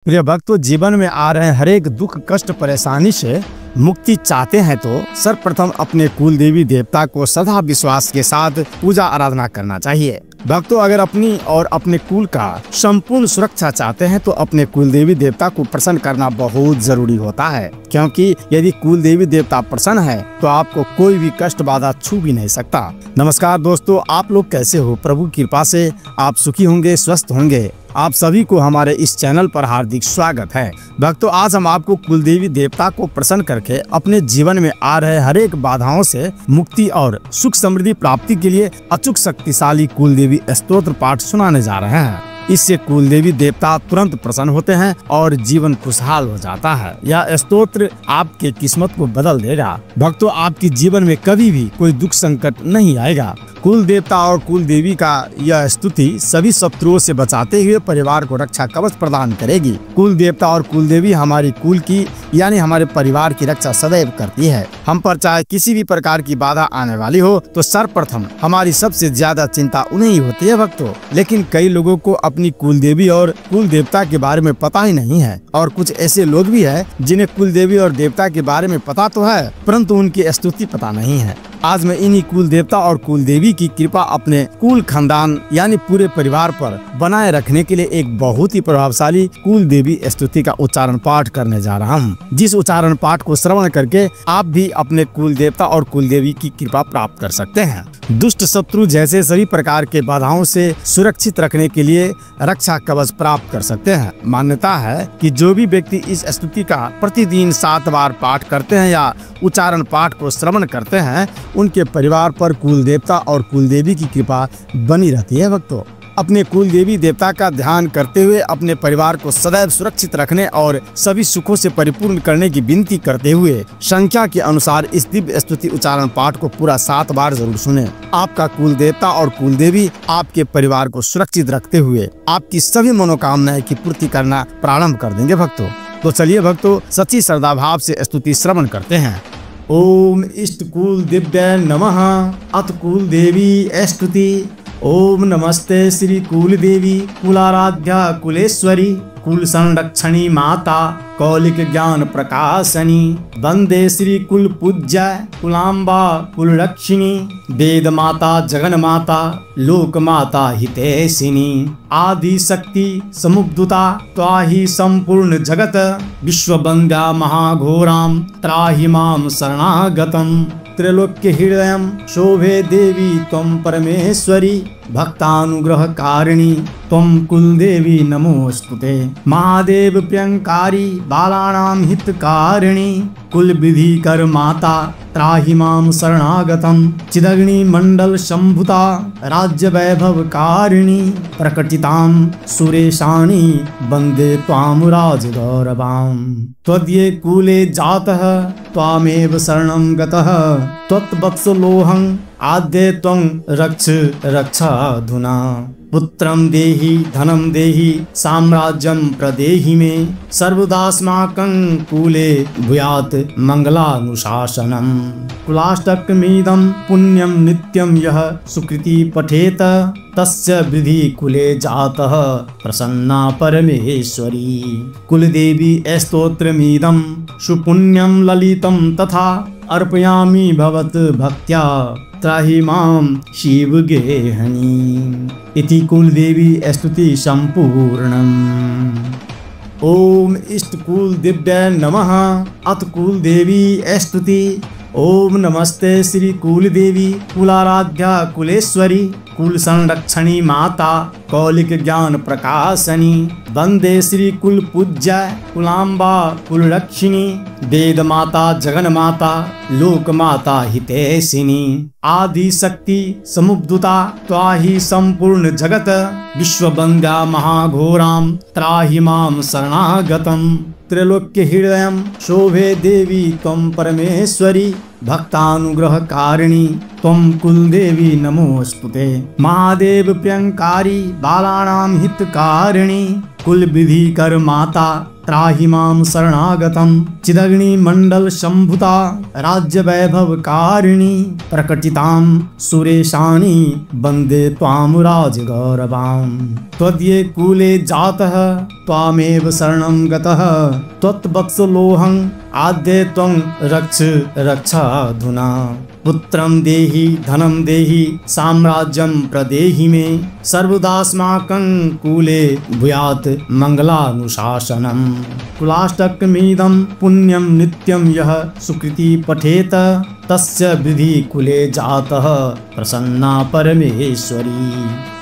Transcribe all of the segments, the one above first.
प्रिय भक्तों, जीवन में आ रहे हर एक दुख कष्ट परेशानी से मुक्ति चाहते हैं तो सर्वप्रथम अपने कुल देवी देवता को सदा विश्वास के साथ पूजा आराधना करना चाहिए। भक्तों, अगर अपनी और अपने कुल का संपूर्ण सुरक्षा चाहते हैं तो अपने कुल देवी देवता को प्रसन्न करना बहुत जरूरी होता है, क्योंकि यदि कुल देवी देवता प्रसन्न है तो आपको कोई भी कष्ट बाधा छू भी नहीं सकता। नमस्कार दोस्तों, आप लोग कैसे हो? प्रभु की कृपा से आप सुखी होंगे, स्वस्थ होंगे। आप सभी को हमारे इस चैनल पर हार्दिक स्वागत है। भक्तों, आज हम आपको कुल देवी देवता को प्रसन्न करके अपने जीवन में आ रहे हर एक बाधाओं से मुक्ति और सुख समृद्धि प्राप्ति के लिए अचूक शक्तिशाली कुल देवी स्तोत्र पाठ सुनाने जा रहे हैं। इससे कुल देवी देवता तुरंत प्रसन्न होते हैं और जीवन खुशहाल हो जाता है। यह स्तोत्र आपके किस्मत को बदल देगा। भक्तों, आपके जीवन में कभी भी कोई दुख संकट नहीं आएगा। कुल देवता और कुल देवी का यह स्तुति सभी शत्रुओं से बचाते हुए परिवार को रक्षा कवच प्रदान करेगी। कुल देवता और कुल देवी हमारी कुल की यानी हमारे परिवार की रक्षा सदैव करती है। हम पर चाहे किसी भी प्रकार की बाधा आने वाली हो तो सर्वप्रथम हमारी सबसे ज्यादा चिंता उन्हें ही होती है भक्तों। लेकिन कई लोगों को अपनी कुल देवी और कुल देवता के बारे में पता ही नहीं है, और कुछ ऐसे लोग भी है जिन्हें कुल देवी और देवता के बारे में पता तो है परंतु उनकी स्तुति पता नहीं है। आज मैं इन्हीं कुल देवता और कुल देवी की कृपा अपने कुल खानदान यानी पूरे परिवार पर बनाए रखने के लिए एक बहुत ही प्रभावशाली कुल देवी स्तुति का उच्चारण पाठ करने जा रहा हूँ, जिस उच्चारण पाठ को श्रवण करके आप भी अपने कुल देवता और कुल देवी की कृपा प्राप्त कर सकते हैं। दुष्ट शत्रु जैसे सभी प्रकार के बाधाओं से सुरक्षित रखने के लिए रक्षा कवच प्राप्त कर सकते हैं। मान्यता है कि जो भी व्यक्ति इस स्तुति का प्रतिदिन 7 बार पाठ करते हैं या उच्चारण पाठ को श्रवण करते हैं, उनके परिवार पर कुल देवता और कुल देवी की कृपा बनी रहती है। भक्तों, अपने कुल देवी देवता का ध्यान करते हुए अपने परिवार को सदैव सुरक्षित रखने और सभी सुखों से परिपूर्ण करने की विनती करते हुए संख्या के अनुसार इस दिव्य स्तुति उच्चारण पाठ को पूरा 7 बार जरूर सुने। आपका कुल देवता और कुल देवी आपके परिवार को सुरक्षित रखते हुए आपकी सभी मनोकामनाएं की पूर्ति करना प्रारंभ कर देंगे। भक्तों, तो चलिए भक्तों, सच्ची श्रद्धा भाव से स्तुति श्रवण करते हैं। ओम इष्ट कुल दिव्य नमः। अत कुल देवी स्तुति। ओम नमस्ते श्री कुल देवी कुलाराध्या कुलेश्वरी कुल संरक्षणी माता कौलिक ज्ञान प्रकाशनी वंदे श्री कुल पूज्य कुलाम्बा कुल रक्षिणी वेद माता जगन माता लोक माता हितैषिणी आदि शक्ति समुद्दुता त्वाहि संपूर्ण जगत विश्ववंद्या महाघोराम त्राहि माम शरणागतम त्रैलोक्य हृदयं शोभे देवी त्वं परमेश्वरी भक्तानुग्रह कारिणी त्वं कुल देवी नमोस्तुते महादेव प्रियंकारी बालानां हितकारिणी कुल विधि कर माता त्राहि माम शरणागतम चिदग्नि मंडल शंभुता राज्य वैभव कारिणी प्रकटितां सुरेशानी वंदे त्वां राज गौरवां त्वदीये कुले जातः त्वामेव शरणं गतः त्वत्वत्सलोऽहं आद्ये त्वं रक्ष रक्षाधुना पुत्रं देहि धनं देहि साम्राज्यं प्रदेहि मे सर्वदास्माकं कुले भूयात् मंगलानुशासनम् कुलाष्टकमिदं पुण्यं नित्यं यः सुकृति पठेत तस्य विधि कुले जातः प्रसन्ना परमेश्वरी। कुलदेवी स्तोत्रमिदं सुपुण्यं ललितं तथा अर्पयामि भवत भक्त्या त्राहि मां शिवगेहनी। इति कुलदेवी स्तुति संपूर्णम्। ओम इष्ट कुल दिव्य नमः। अत कुल देवी स्तुति। ओम नमस्ते श्री कुल देवी कुलाराध्या कुलेश्वरी कुल संरक्षणी माता कौलिक ज्ञान प्रकाशनी वंदे श्री कुल पूज्य कुलाम्बा कुल रक्षिणी वेद माता जगन माता लोक माता हितैषिणी आदि शक्ति समुद्दुता त्वाहि संपूर्ण जगत विश्ववंद्या महाघोराम त्राहि माम शरणागतम त्रैलोक्य हृदयं शोभे देवी त्वं परमेश्वरी भक्तानुग्रह कारिणी त्वं कुल देवी नमोस्तुते महादेव प्रियंकारी बालानां हितकारिणी कुल विधि कर माता त्राहि माम शरणागतम चिदग्नि मंडल शंभुता राज्य वैभव कारिणी प्रकटिताम सुरेशानी वंदे त्वाम राज गौरवाम त्वदीये कूले जातः त्वामेव शरणं गतः त्वत्वत्सलोहं आद्ये त्वं रक्ष रक्षाधुना पुत्रं देहि धनं देहि साम्राज्यं प्रदेहि मे सर्वदास्माकं कूले भूयात् मंगलानुशासनम् कुलाष्टकमिदं पुण्यं नित्यं यः सुकृति पठेत तस्य विधि कुले जातः प्रसन्ना परमेश्वरी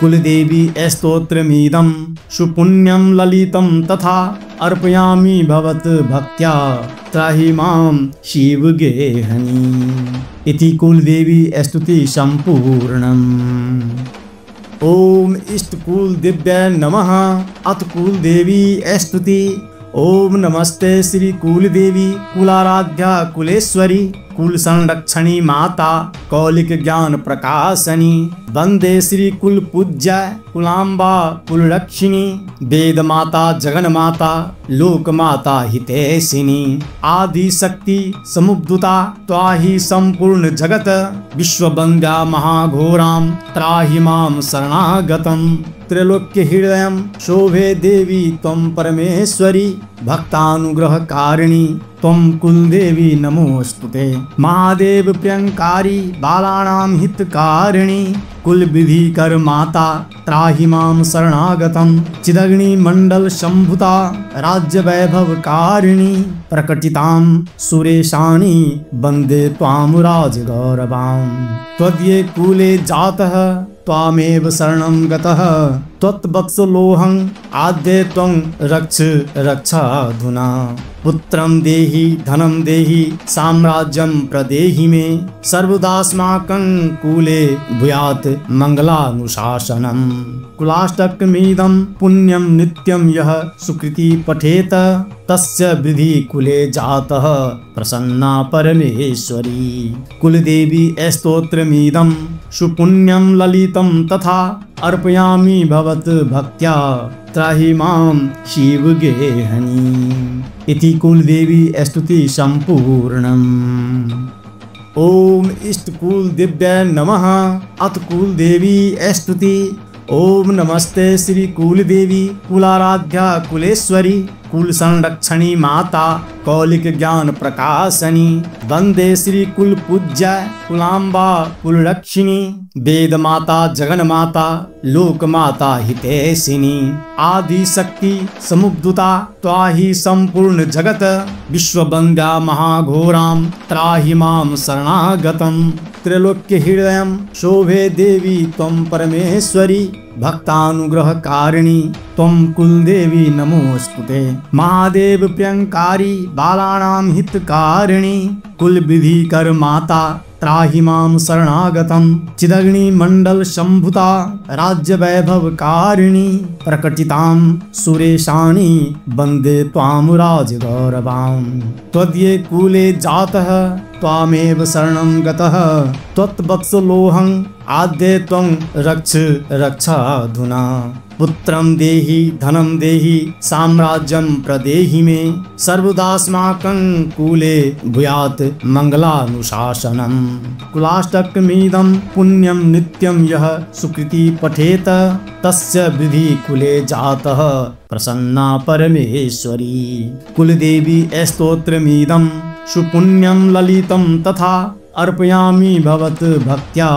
कुलदेवी स्तोत्रमिदं सुपुण्यं ललितं तथा अर्पयामि भवत भक्त्या त्राहि मां शिवगेहनी इति कुलदेवी स्तुति संपूर्णम्। ओम इष्टकुल दिव्य नमः। अथ कुलदेवी स्तुति। ओम नमस्ते श्री कुलदेवी कुलाराध्या कुलेश्वरी कुल संरक्षणी माता कौलिक ज्ञान प्रकाशनी वंदे श्री कुल पूज्य कुलाम्बा कुलरक्षिणी वेद माता जगन माता लोक माता हितैषिणी आदि शक्ति समुद्भुता त्वाहि संपूर्ण जगत विश्ववंद्या महाघोराम त्राहि माम शरणागतम त्रैलोक्य हृदयं शोभे देवी त्वं परमेश्वरी भक्तानुग्रहकारिणी त्वं कुलदेवी नमोस्तुते महादेव प्रियंकारी बालानां हितकारिणी कुल विधि कर माता त्राहि माम शरणागतम चिदग्नि मंडल शंभुता राज्य वैभव कारिणी प्रकटितां सुरेशानी वंदे त्वाम राज गौरवाम त्वदीये कूले जातः त्वामेव शरणं गतः त्वत्वत्सलोहं आद्ये त्वं रक्ष रक्षाधुना पुत्रं देहि धनं देहि साम्राज्यं प्रदेहि मे सर्वदास्माकं कूले भूयात् मंगलानुशासनम् कुलाष्टकमिदं पुण्यं नित्यं यः सुकृति पठेत तस्य विधि कुले जातः प्रसन्ना परमेश्वरी कुलदेवी स्तोत्रमिदं सुपुण्यं ललितं तथा अर्पयामि भवत भक्त्या त्राहि मां शिवगेहनी इति कुलदेवी स्तुति संपूर्णम्। ओम इष्टकुल दिव्य नमः। अथ कुलदेवी स्तुति। ओम नमस्ते श्री कुलदेवी कुलाराध्या कुलेश्वरी कुल संरक्षणी माता कौलिक ज्ञान प्रकाशनी वंदे श्री कुल पूज्य कुलाम्बा कुलरक्षिणी वेद माता जगन माता लोक माता हितैषिणी आदि शक्ति समुद्भुता त्वाहि संपूर्ण जगत विश्ववंद्या महाघोराम त्राहि माम शरणागतम त्रैलोक्य हृदयं शोभे देवी त्वं परमेश्वरी भक्तानुग्रहकारिणी त्वं कुलदेवी नमोस्तुते महादेव प्रियंकारी बालानां हितकारिणी कुल विधि कर माता त्राहि माम शरणागतम चिदग्नि मंडल शंभुता राज्य वैभव कारिणी प्रकटितां सुरेशानी वंदे त्वाम राज गौरवाम त्वदीये कूले जातः त्वामेव शरणं गतः त्वत्वत्सलोहं आद्ये त्वं रक्ष रक्षाधुना पुत्रं देहि धनं देहि साम्राज्यं प्रदेहि मे सर्वदास्माकं कूले भूयात् मंगलानुशासनम् कुलाष्टकमिदं पुण्यं नित्यं यः सुकृति पठेत तस्य विधि कुले जातः प्रसन्ना परमेश्वरी कुलदेवी स्तोत्रमिदं सुपुण्यं ललितं तथा अर्पयामि भवत भक्त्या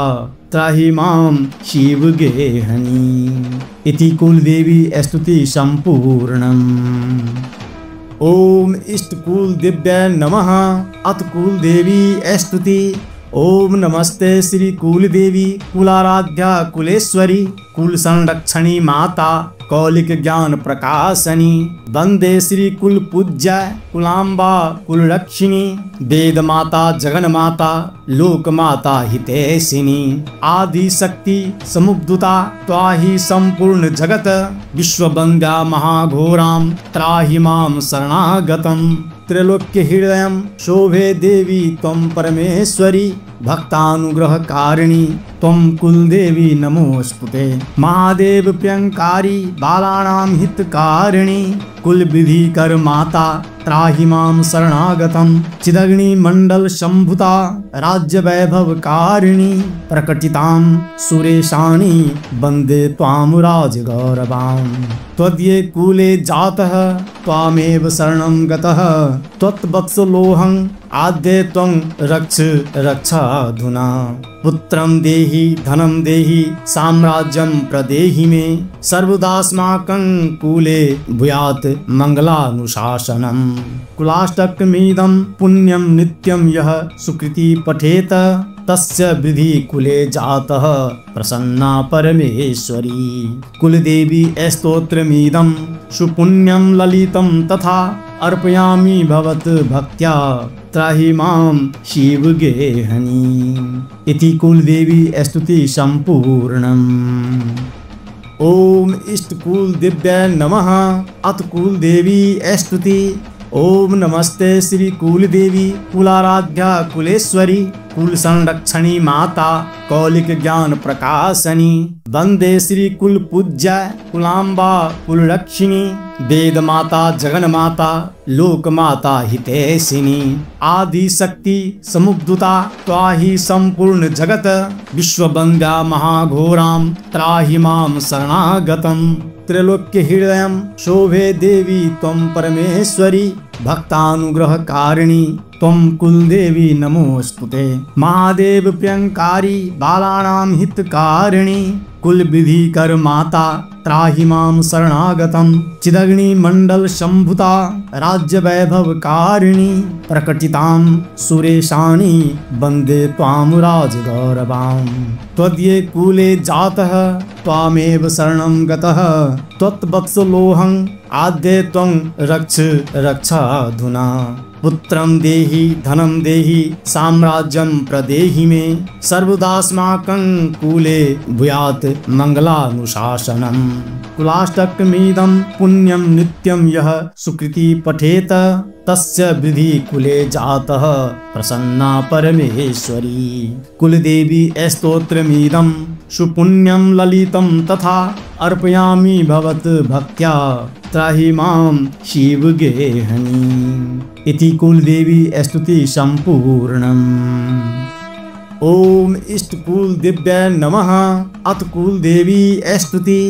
त्राहि मां शिवगेहनी इति कुलदेवी स्तुति संपूर्णम्। ओम इष्टकुल दिव्य नमः। अथ कुलदेवी स्तुति। ओम नमस्ते श्री कुलदेवी कुलाराध्या कुलेश्वरी कुल संरक्षणी माता कौलिक ज्ञान प्रकाशनी वंदे श्री कुल पूज्य कुलाम्बा कुलरक्षिणी वेद माता जगन माता लोक माता हितैषिणी आदि शक्ति समुद्भुता त्वाहि संपूर्ण जगत विश्ववंद्या महाघोराम त्राहि माम शरणागतम त्रैलोक्य हृदयं शोभे देवी त्वं परमेश्वरी भक्तानुग्रहकारिणी त्वं कुलदेवी नमोस्तुते। महादेव प्रियंकारी बालानां हितकारिणी कुलविधि कर माता त्राहि मां शरणागतम्। चिदग्नि मंडल शंभुता राज्य वैभव कारिणी प्रकटितां सुरेशानी वन्दे त्वां राजगौरवाम्। त्वदीये कुले जातः त्वामेव शरणं गतः त्वत्वत्सलोऽहं आद्ये त्वं रक्ष रक्षाधुना। पुत्रं देहि धनं देहि साम्राज्यं प्रदेहि मे सर्वदास्माकं कुले भूयात् मंगलानुशासनम्। कुलाष्टकमिदं पुण्यं नित्यं यः सुकृति पठेत तस्य विधि कुले जातः प्रसन्ना परमेश्वरी। कुलदेवी स्तोत्रमिदं सुपुण्यं ललितं तथा अर्पयामि भवत भक्त्या त्राहि मां शिवगेहनी। इति कुलदेवी स्तुति संपूर्णम्। ओम इष्ट कुल दिव्य नमः। अथ कुलदेवी स्तुति। ओम नमस्ते श्री कुलदेवी कुलाराध्या कुलेश्वरी कुल संरक्षणी माता कौलिक ज्ञान प्रकाशनी। वंदे श्री कुल पूज्य कुलाम्बा कुलरक्षिणी वेद माता जगन माता लोक माता हितैषिणी। आदि शक्ति समुद्भुता त्वाहि संपूर्ण जगत विश्ववन्द्या महाघोरां त्राहि मां शरणागतम्। त्रैलोक्य हृदयं शोभे देवी त्वं परमेश्वरी भक्तानुग्रहकारिणी त्वं कुलदेवी नमोस्तुते। महादेव प्रियंकारी बालानां हितकारिणी कुलविधि कर माता त्राहि मां शरणागतम्। चिदग्नि मंडल शंभुता राज्य वैभव कारिणी प्रकटितां सुरेशानी वन्दे त्वां राजगौरवाम्। त्वदीये कुले जातः त्वामेव शरणं गतः त्वत्वत्सलोऽहं आद्ये त्वं रक्ष रक्षाधुना। पुत्रं देहि धनं देहि साम्राज्यं प्रदेहि मे सर्वदास्माकं कुले भूयात् मंगलानुशासनम्। कुलाष्टकमिदं पुण्यं नित्यं यः सुकृति पठेत तस्य विधि कुले जातः प्रसन्ना परमेश्वरी। कुलदेवी स्तोत्रमिदं सुपुण्यं ललितं तथा अर्पयामि भवत भक्त्या त्राहि मां शिवगेहनी। इति कुलदेवी स्तुति संपूर्णम्। ओम इष्ट कुल दिव्य नमः। अथ कुलदेवी स्तुति।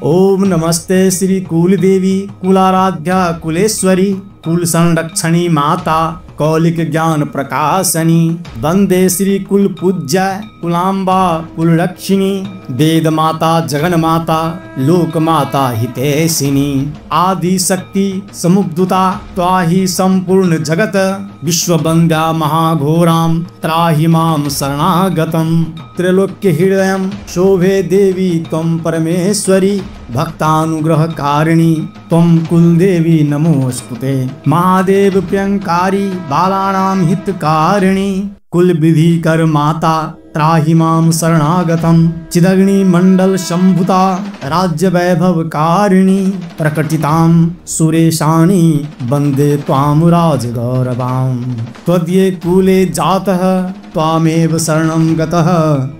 ओम नमस्ते श्री कुलदेवी कुलाराध्या कुलेश्वरी कुल संरक्षणी माता कौलिक ज्ञान प्रकाशनी। वंदे श्री कुल पूज्य कुलाम्बा कुलरक्षिणी वेद माता जगन माता लोक माता हितैषिणी। आदि शक्ति समुद्भुता त्वाहि संपूर्ण जगत विश्ववन्द्या महाघोरां त्राहि मां शरणागतम्। त्रैलोक्य हृदयं शोभे देवी त्वं परमेश्वरी भक्तानुग्रहकारिणी त्वं कुलदेवी नमोस्तुते। महादेव प्रियंकारी बालानां हितकारिणी कुलविधि कर माता त्राहि मां शरणागतम्। चिदग्नि मंडल शंभुता राज्य वैभव कारिणी प्रकटितां सुरेशानी वन्दे त्वां राजगौरवाम्। त्वदीये कुले जातः त्वामेव शरणं गतः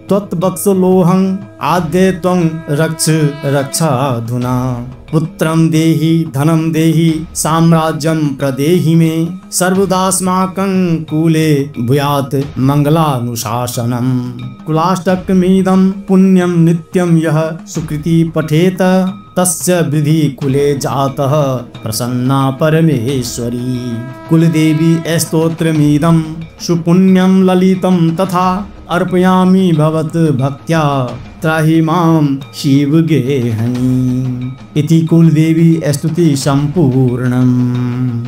त्वत्वत्सलोऽहं आद्ये त्वं रक्ष रक्षाधुना। पुत्रं देहि धनं देहि साम्राज्यं प्रदेहि मे सर्वदास्माकं कुले भूयात् मंगलानुशासनम्। कुलाष्टकमिदं पुण्यं नित्यं यः सुकृति पठेत तस्य विधि कुले जातः प्रसन्ना परमेश्वरी। कुलदेवी स्तोत्रमिदं सुपुण्यं ललितं तथा अर्पयामि भवत भक्त्या त्राहि मां शिवगेहनी। इति कुलदेवी स्तुति संपूर्णम्।